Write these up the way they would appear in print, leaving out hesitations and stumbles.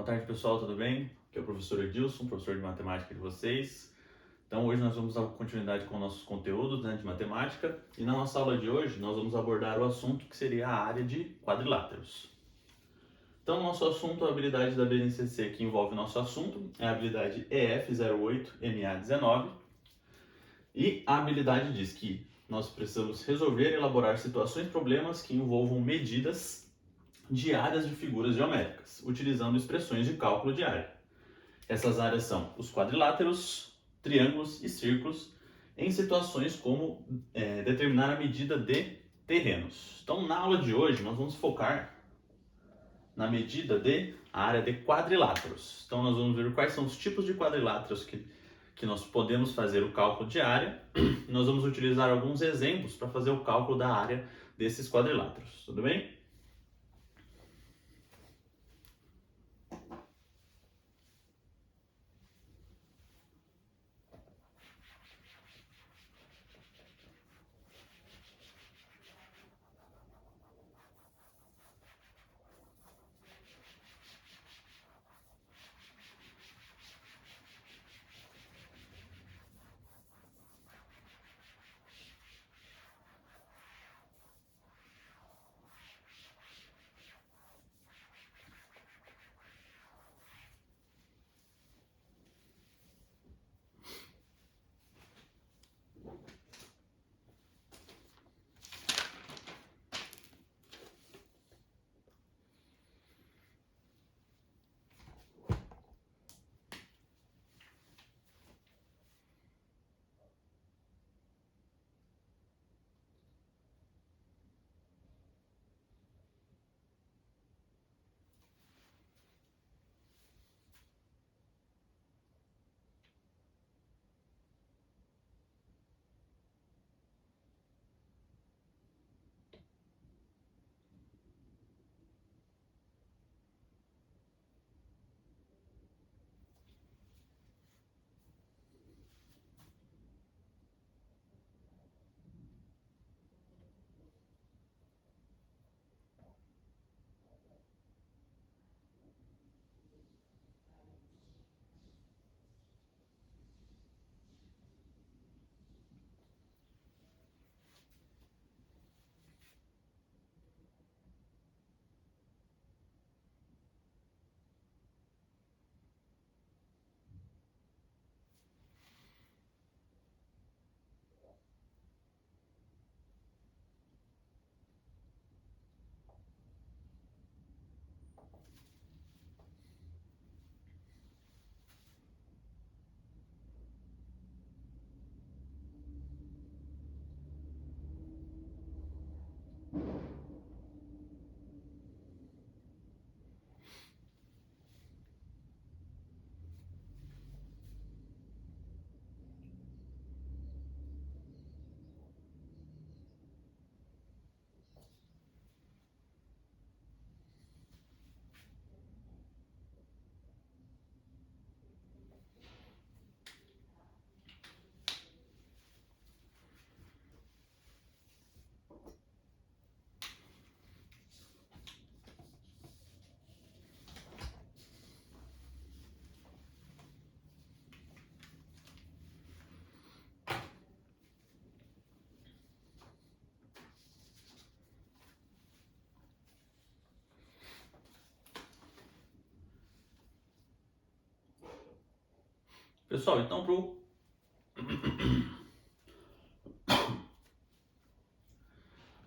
Boa tarde, pessoal, tudo bem? Aqui é o professor Edilson, professor de matemática de vocês. Então, hoje nós vamos dar continuidade com nossos conteúdos, de matemática. E na nossa aula de hoje, nós vamos abordar o assunto que seria a área de quadriláteros. Então, nosso assunto, a habilidade da BNCC que envolve nosso assunto, é a habilidade EF08MA19. E a habilidade diz que nós precisamos resolver e elaborar situações e problemas que envolvam medidas de áreas de figuras geométricas, utilizando expressões de cálculo de área. Essas áreas são os quadriláteros, triângulos e círculos, em situações como determinar a medida de terrenos. Então, na aula de hoje, nós vamos focar na medida de área de quadriláteros. Então, nós vamos ver quais são os tipos de quadriláteros que nós podemos fazer o cálculo de área. Nós vamos utilizar alguns exemplos para fazer o cálculo da área desses quadriláteros. Tudo bem?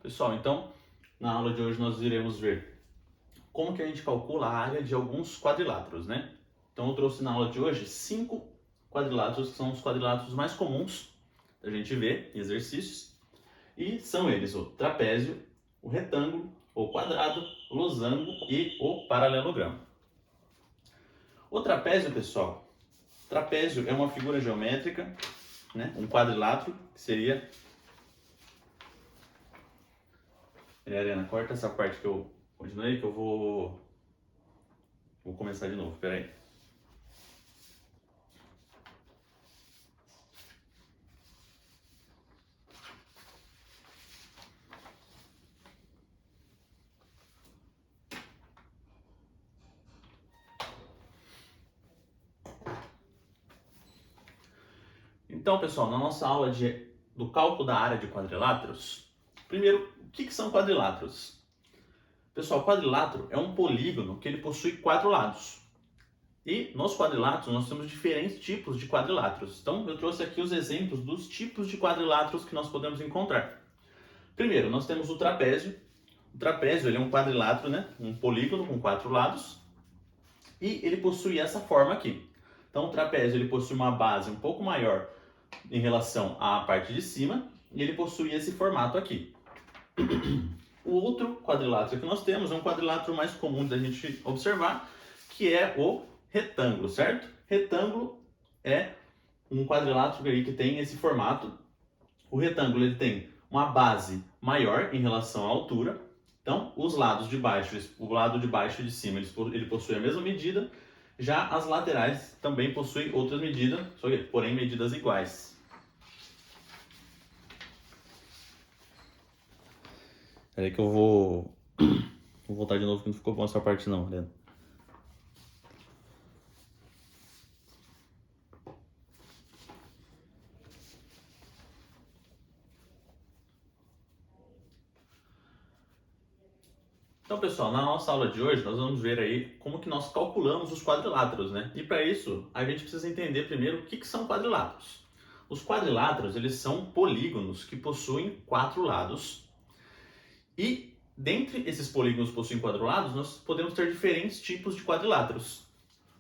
Pessoal, então na aula de hoje nós iremos ver como que a gente calcula a área de alguns quadriláteros, né? Então eu trouxe na aula de hoje 5 quadriláteros, que são os quadriláteros mais comuns da gente ver em exercícios. E são eles o trapézio, o retângulo, o quadrado, o losango e o paralelogramo. O trapézio, pessoal, trapézio é uma figura geométrica, né? Um quadrilátero, que seria... Ariana, corta essa parte que eu continuei, que eu vou começar de novo, peraí. Então, pessoal, na nossa aula do cálculo da área de quadriláteros, primeiro, o que são quadriláteros? Pessoal, quadrilátero é um polígono que ele possui 4 lados. E nos quadriláteros nós temos diferentes tipos de quadriláteros. Então, eu trouxe aqui os exemplos dos tipos de quadriláteros que nós podemos encontrar. Primeiro, nós temos o trapézio. O trapézio ele é um quadrilátero, né? Um polígono com 4 lados. E ele possui essa forma aqui. Então, o trapézio ele possui uma base um pouco maior em relação à parte de cima. E ele possui esse formato aqui. O outro quadrilátero que nós temos é um quadrilátero mais comum da gente observar, que é o retângulo, certo? Retângulo é um quadrilátero aí que tem esse formato. O retângulo ele tem uma base maior em relação à altura. Então, os lados de baixo, o lado de baixo e de cima, ele possui a mesma medida. Já as laterais também possuem outras medidas, porém medidas iguais. Espera aí que eu vou voltar de novo, que não ficou bom essa parte não, Helena. Então, pessoal, na nossa aula de hoje, nós vamos ver aí como que nós calculamos os quadriláteros, né? E para isso, a gente precisa entender primeiro o que são quadriláteros. Os quadriláteros, eles são polígonos que possuem 4 lados. E, dentre esses polígonos que possuem 4 lados, nós podemos ter diferentes tipos de quadriláteros.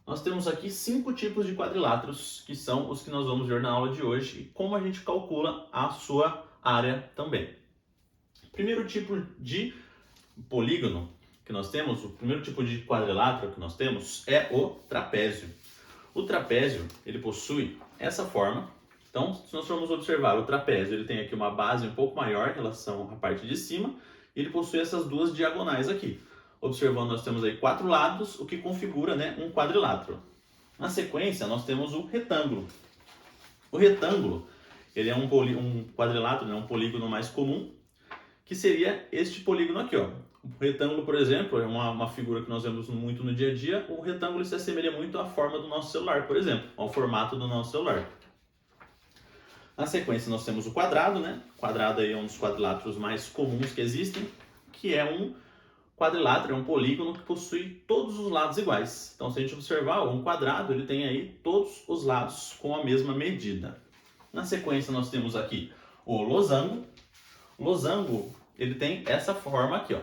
Nós temos aqui 5 tipos de quadriláteros, que são os que nós vamos ver na aula de hoje, e como a gente calcula a sua área também. Primeiro tipo de polígono que nós temos, o primeiro tipo de quadrilátero que nós temos é o trapézio. O trapézio, ele possui essa forma. Então, se nós formos observar o trapézio, ele tem aqui uma base um pouco maior em relação à parte de cima, e ele possui essas duas diagonais aqui. Observando, nós temos aí 4 lados, o que configura, né, um quadrilátero. Na sequência, nós temos o retângulo. O retângulo, ele é um quadrilátero, né, um polígono mais comum, que seria este polígono aqui, ó. O retângulo, por exemplo, é uma figura que nós vemos muito no dia a dia. O retângulo se assemelha muito à forma do nosso celular, por exemplo, ao formato do nosso celular. Na sequência, nós temos o quadrado, né? O quadrado aí é um dos quadriláteros mais comuns que existem, que é um quadrilátero, é um polígono que possui todos os lados iguais. Então, se a gente observar, um quadrado, ele tem aí todos os lados com a mesma medida. Na sequência, nós temos aqui o losango. O losango, ele tem essa forma aqui, ó.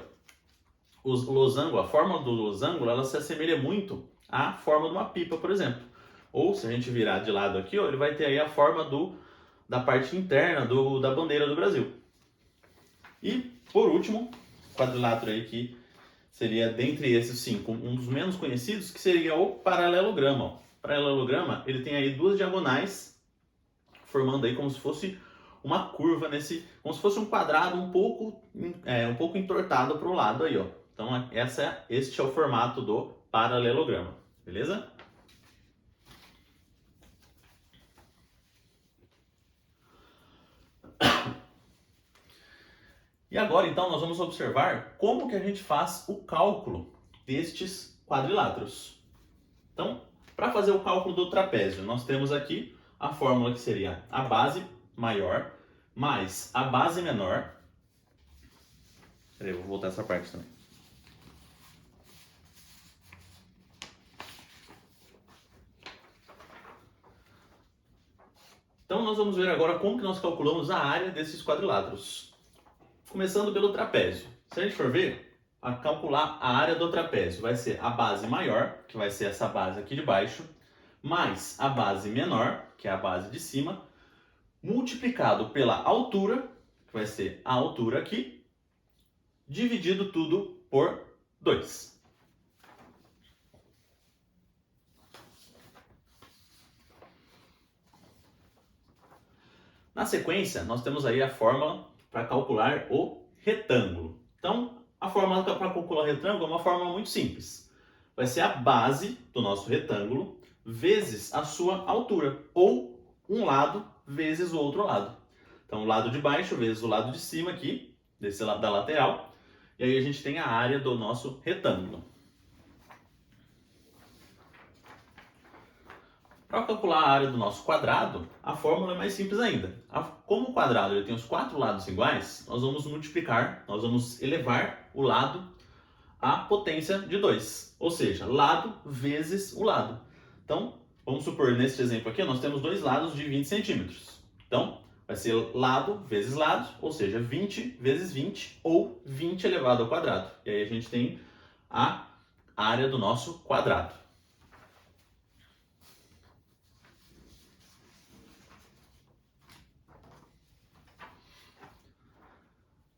A forma do losango, ela se assemelha muito à forma de uma pipa, por exemplo. Ou, se a gente virar de lado aqui, ó, ele vai ter aí a forma da parte interna da bandeira do Brasil. E, por último, quadrilátero aí que seria, dentre esses 5, um dos menos conhecidos, que seria o paralelograma. O paralelograma, ele tem aí duas diagonais, formando aí como se fosse uma curva como se fosse um quadrado um pouco entortado para o lado aí, ó. Então, este é o formato do paralelograma, beleza? E agora, então, nós vamos observar como que a gente faz o cálculo destes quadriláteros. Então, para fazer o cálculo do trapézio, nós temos aqui a fórmula que seria a base maior mais a base menor. Peraí, eu vou voltar essa parte também. Então, nós vamos ver agora como que nós calculamos a área desses quadriláteros. Começando pelo trapézio. Se a gente for ver, a calcular a área do trapézio vai ser a base maior, que vai ser essa base aqui de baixo, mais a base menor, que é a base de cima, multiplicado pela altura, que vai ser a altura aqui, dividido tudo por 2. Na sequência, nós temos aí a fórmula para calcular o retângulo. Então, a fórmula para calcular o retângulo é uma fórmula muito simples. Vai ser a base do nosso retângulo vezes a sua altura, ou um lado vezes o outro lado. Então, o lado de baixo vezes o lado de cima aqui, desse lado da lateral, e aí a gente tem a área do nosso retângulo. Para calcular a área do nosso quadrado, a fórmula é mais simples ainda. Como o quadrado ele tem os 4 lados iguais, nós vamos multiplicar, nós vamos elevar o lado à potência de 2, ou seja, lado vezes o lado. Então, vamos supor, neste exemplo aqui, nós temos dois lados de 20 centímetros. Então, vai ser lado vezes lado, ou seja, 20 vezes 20, ou 20 elevado ao quadrado. E aí a gente tem a área do nosso quadrado.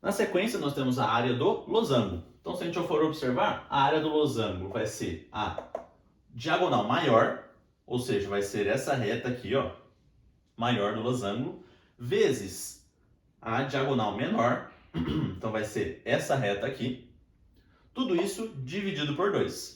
Na sequência, nós temos a área do losango. Então, se a gente for observar, a área do losango vai ser a diagonal maior, ou seja, vai ser essa reta aqui, ó, maior do losango, vezes a diagonal menor, então vai ser essa reta aqui, tudo isso dividido por 2.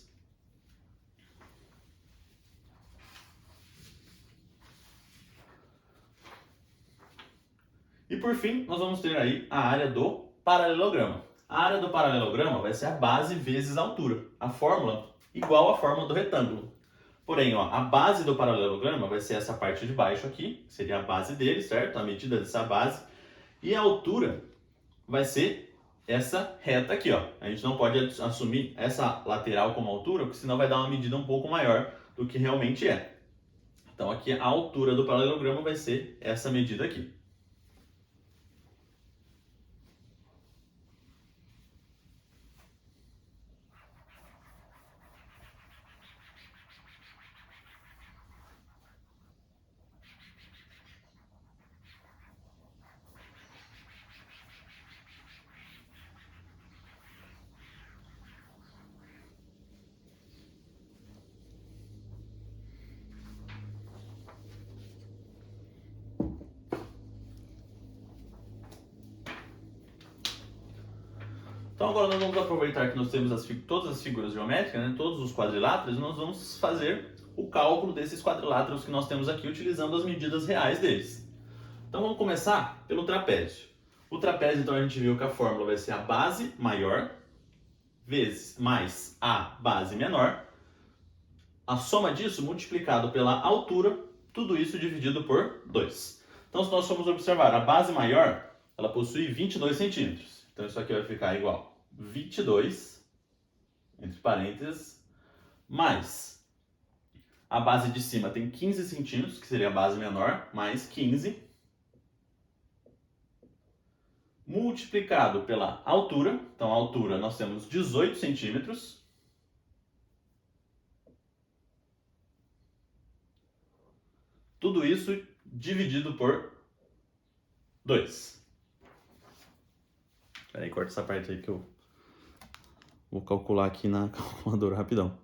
E por fim, nós vamos ter aí a área do paralelograma. A área do paralelograma vai ser a base vezes a altura. A fórmula igual à fórmula do retângulo. Porém, ó, a base do paralelograma vai ser essa parte de baixo aqui, que seria a base dele, certo? A medida dessa base. E a altura vai ser essa reta aqui, ó. A gente não pode assumir essa lateral como altura, porque senão vai dar uma medida um pouco maior do que realmente é. Então aqui a altura do paralelograma vai ser essa medida aqui. Então agora nós vamos aproveitar que nós temos todas as figuras geométricas, né, todos os quadriláteros, e nós vamos fazer o cálculo desses quadriláteros que nós temos aqui utilizando as medidas reais deles. Então vamos começar pelo trapézio. O trapézio, então, a gente viu que a fórmula vai ser a base maior vezes mais a base menor. A soma disso multiplicado pela altura, tudo isso dividido por 2. Então se nós formos observar, a base maior, ela possui 22 centímetros. Então isso aqui vai ficar igual 22, entre parênteses, mais a base de cima tem 15 centímetros, que seria a base menor, mais 15, multiplicado pela altura. Então a altura nós temos 18 centímetros, tudo isso dividido por 2. Espera aí, corta essa parte aí que eu vou calcular aqui na calculadora rapidão.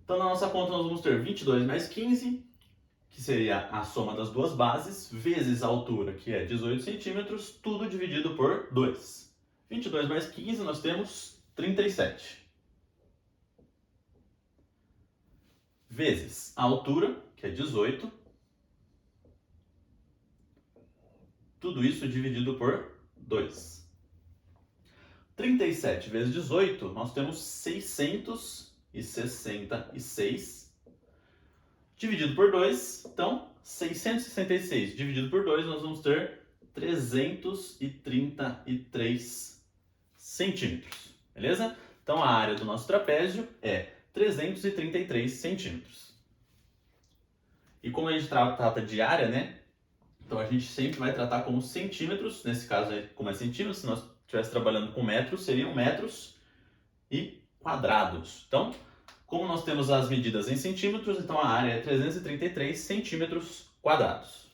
Então, na nossa conta, nós vamos ter 22 mais 15, que seria a soma das duas bases, vezes a altura, que é 18 centímetros, tudo dividido por 2. 22 mais 15, nós temos 37. Vezes a altura, que é 18, tudo isso dividido por 2. 37 vezes 18, nós temos 666. Dividido por 2, então 666 dividido por 2, nós vamos ter 333 centímetros, beleza? Então a área do nosso trapézio é 333 centímetros. E como a gente trata de área, né? Então a gente sempre vai tratar como centímetros, nesse caso, como é centímetros, se nós estivéssemos trabalhando com metros, seriam metros e quadrados. Então, como nós temos as medidas em centímetros, então a área é 333 centímetros quadrados.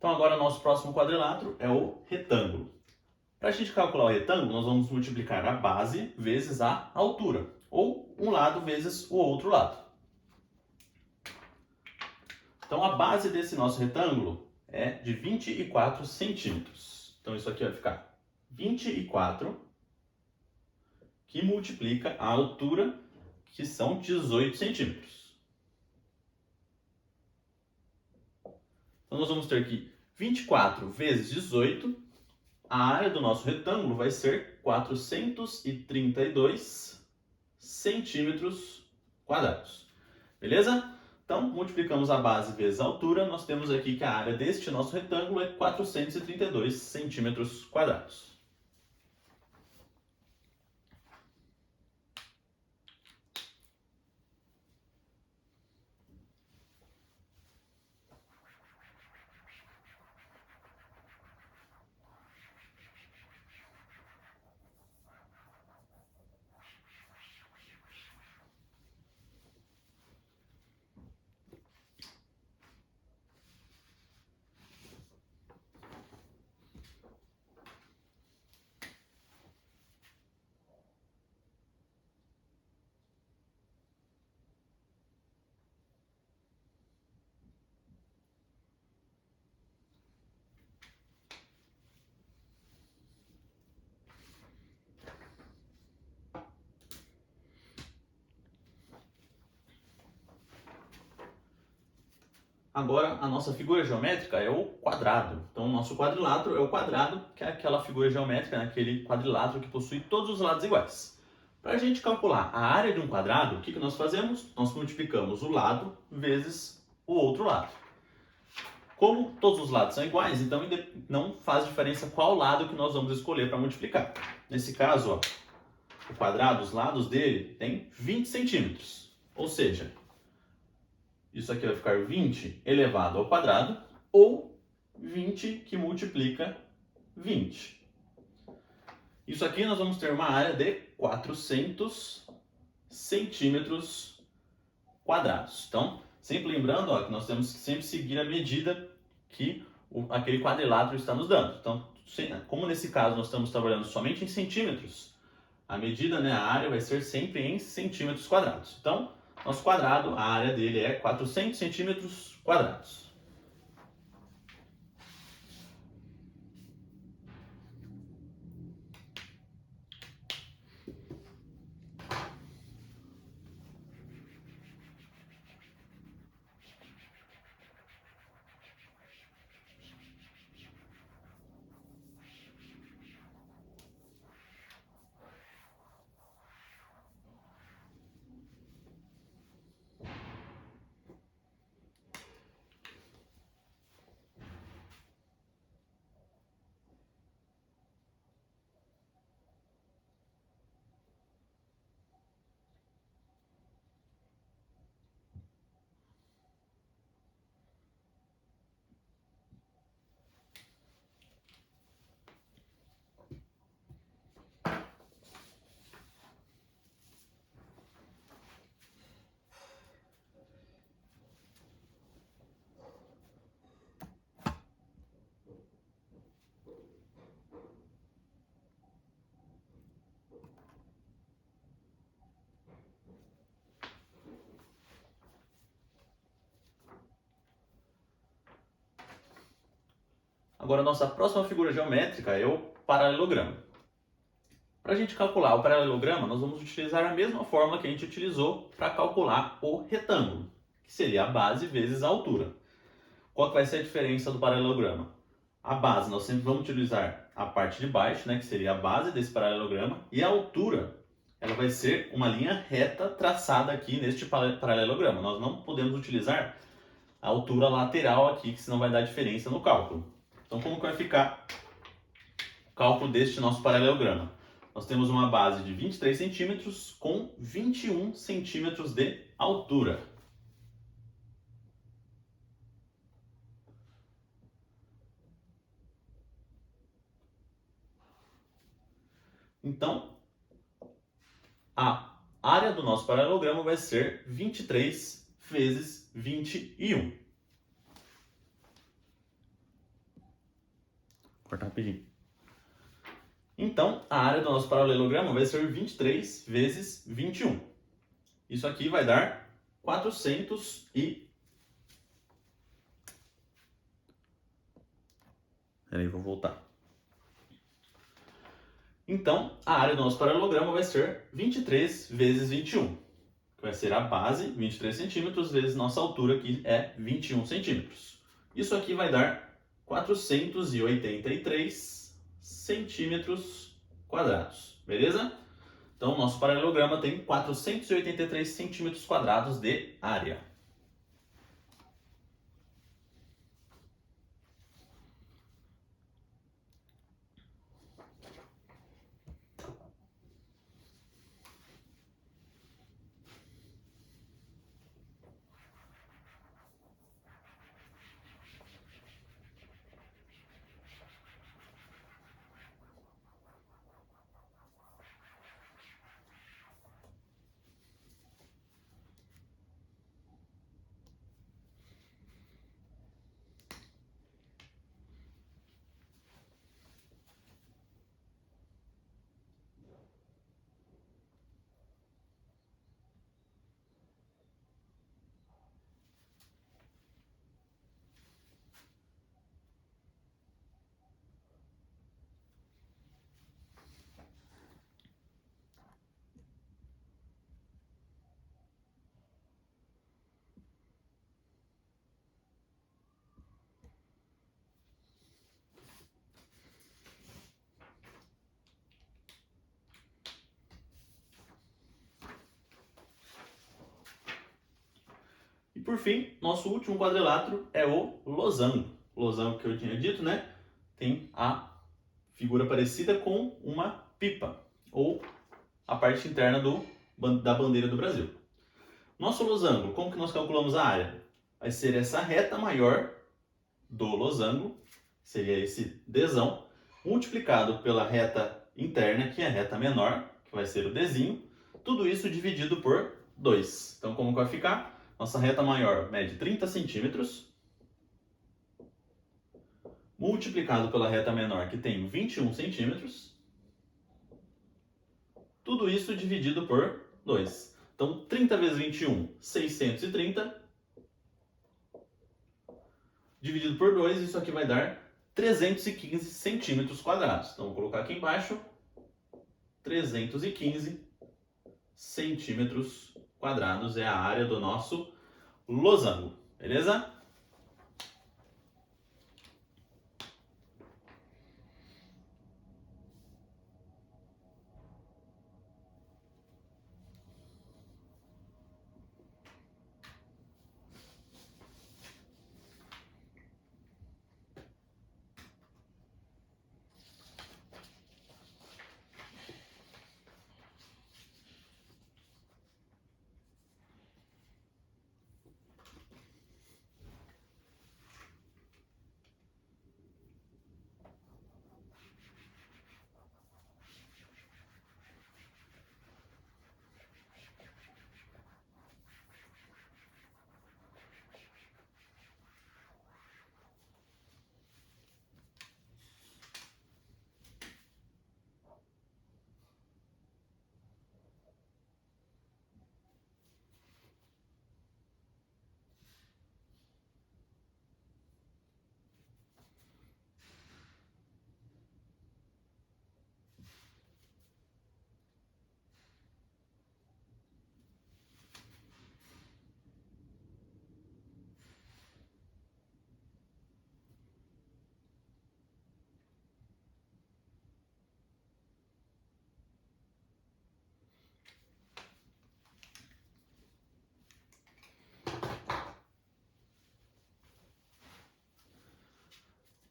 Então agora nosso próximo quadrilátero é o retângulo. Para a gente calcular o retângulo, nós vamos multiplicar a base vezes a altura, ou um lado vezes o outro lado. Então a base desse nosso retângulo é de 24 centímetros. Então isso aqui vai ficar 24, que multiplica a altura, que são 18 centímetros. Então nós vamos ter que 24 vezes 18, a área do nosso retângulo vai ser 432 centímetros quadrados. Beleza? Então, multiplicamos a base vezes a altura, nós temos aqui que a área deste nosso retângulo é 432 centímetros quadrados. Agora, a nossa figura geométrica é o quadrado. Então, o nosso quadrilátero é o quadrado, que é aquela figura geométrica, né? Aquele quadrilátero que possui todos os lados iguais. Para a gente calcular a área de um quadrado, o que nós fazemos? Nós multiplicamos o lado vezes o outro lado. Como todos os lados são iguais, então não faz diferença qual lado que nós vamos escolher para multiplicar. Nesse caso, ó, o quadrado, os lados dele tem 20 centímetros. Ou seja, isso aqui vai ficar 20 elevado ao quadrado, ou 20 que multiplica 20. Isso aqui nós vamos ter uma área de 400 centímetros quadrados. Então, sempre lembrando, ó, que nós temos que sempre seguir a medida que aquele quadrilátero está nos dando. Então, como nesse caso nós estamos trabalhando somente em centímetros, a medida, né, a área vai ser sempre em centímetros quadrados. Então, nosso quadrado, a área dele é 400 centímetros quadrados. Agora, a nossa próxima figura geométrica é o paralelogramo. Para a gente calcular o paralelograma, nós vamos utilizar a mesma fórmula que a gente utilizou para calcular o retângulo, que seria a base vezes a altura. Qual que vai ser a diferença do paralelograma? A base, nós sempre vamos utilizar a parte de baixo, né, que seria a base desse paralelograma, e a altura, ela vai ser uma linha reta traçada aqui neste paralelograma. Nós não podemos utilizar a altura lateral aqui, que senão vai dar diferença no cálculo. Então, como que vai ficar o cálculo deste nosso paralelograma? Nós temos uma base de 23 centímetros com 21 centímetros de altura. Então, a área do nosso paralelogramo vai ser 23 vezes 21. cortar rapidinho. Então, a área do nosso paralelogramo vai ser 23 vezes 21. Isso aqui vai dar 400 e... Peraí, vou voltar. Então, a área do nosso paralelogramo vai ser 23 vezes 21, que vai ser a base, 23 centímetros, vezes nossa altura, que é 21 centímetros. Isso aqui vai dar 483 centímetros quadrados, beleza? Então, nosso paralelograma tem 483 centímetros quadrados de área. E por fim, nosso último quadrilátero é o losango. O losango que eu tinha dito, né? Tem a figura parecida com uma pipa, ou a parte interna da bandeira do Brasil. Nosso losango, como que nós calculamos a área? Vai ser essa reta maior do losango, seria esse Dzão, multiplicado pela reta interna, que é a reta menor, que vai ser o Dzinho, tudo isso dividido por 2. Então, como vai ficar? Nossa reta maior mede 30 centímetros, multiplicado pela reta menor, que tem 21 centímetros, tudo isso dividido por 2. Então, 30 vezes 21, 630, dividido por 2, isso aqui vai dar 315 centímetros quadrados. Então, vou colocar aqui embaixo, 315 centímetros quadrados é a área do nosso losango, beleza?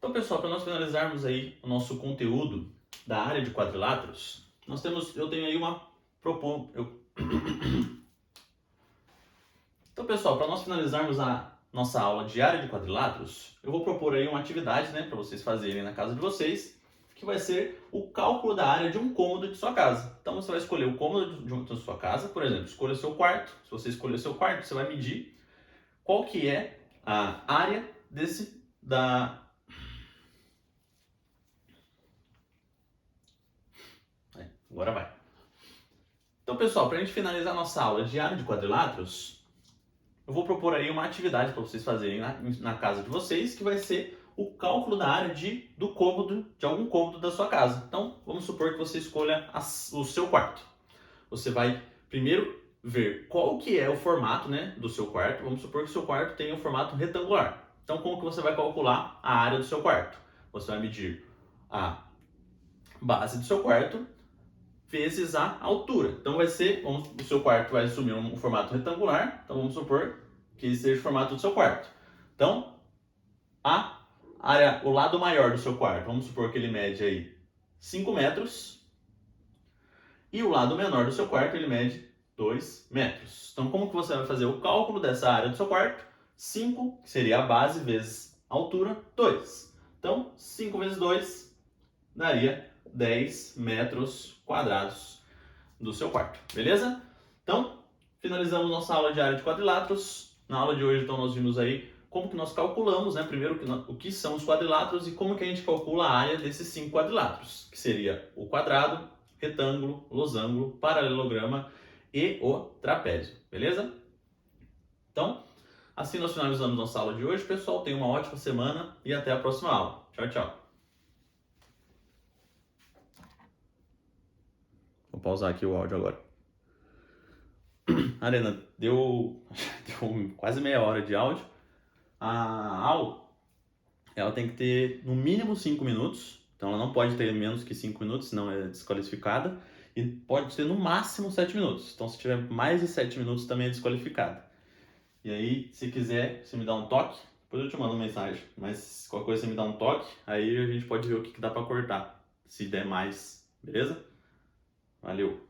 Então, pessoal, para nós finalizarmos aí o nosso conteúdo da área de quadriláteros, eu tenho aí Então, pessoal, para nós finalizarmos a nossa aula de área de quadriláteros, eu vou propor aí uma atividade, né, para vocês fazerem na casa de vocês, que vai ser o cálculo da área de um cômodo de sua casa. Então, você vai escolher o cômodo de sua casa, por exemplo, escolha seu quarto. Se você escolher seu quarto, você vai medir qual que é a área Agora vai. Então, pessoal, para a gente finalizar nossa aula de área de quadriláteros, eu vou propor aí uma atividade para vocês fazerem na casa de vocês, que vai ser o cálculo da área de algum cômodo da sua casa. Então, vamos supor que você escolha o seu quarto. Você vai primeiro ver qual que é o formato, né, do seu quarto. Vamos supor que o seu quarto tem um formato retangular. Então, como que você vai calcular a área do seu quarto? Você vai medir a base do seu quarto vezes a altura. Então vai ser, o seu quarto vai assumir um formato retangular, então vamos supor que esse seja o formato do seu quarto. Então, a área, o lado maior do seu quarto, vamos supor que ele mede aí 5 metros, e o lado menor do seu quarto ele mede 2 metros. Então, como que você vai fazer o cálculo dessa área do seu quarto? 5, que seria a base, vezes a altura, 2. Então, 5 vezes 2 daria 10 metros quadrados do seu quarto, beleza? Então, finalizamos nossa aula de área de quadriláteros. Na aula de hoje, então, nós vimos aí como que nós calculamos, né? Primeiro, o que são os quadriláteros e como que a gente calcula a área desses 5 quadriláteros, que seria o quadrado, retângulo, losango, paralelograma e o trapézio, beleza? Então, assim nós finalizamos nossa aula de hoje. Pessoal, tenham uma ótima semana e até a próxima aula. Tchau, tchau. Vou pausar aqui o áudio agora. Arena, deu quase meia hora de áudio. A aula, ela tem que ter no mínimo 5 minutos. Então ela não pode ter menos que 5 minutos, senão é desqualificada. E pode ter no máximo 7 minutos. Então se tiver mais de 7 minutos também é desqualificada. E aí, se quiser, você me dá um toque. Depois eu te mando uma mensagem. Mas qualquer coisa você me dá um toque. Aí a gente pode ver o que dá pra cortar. Se der mais, beleza? Valeu!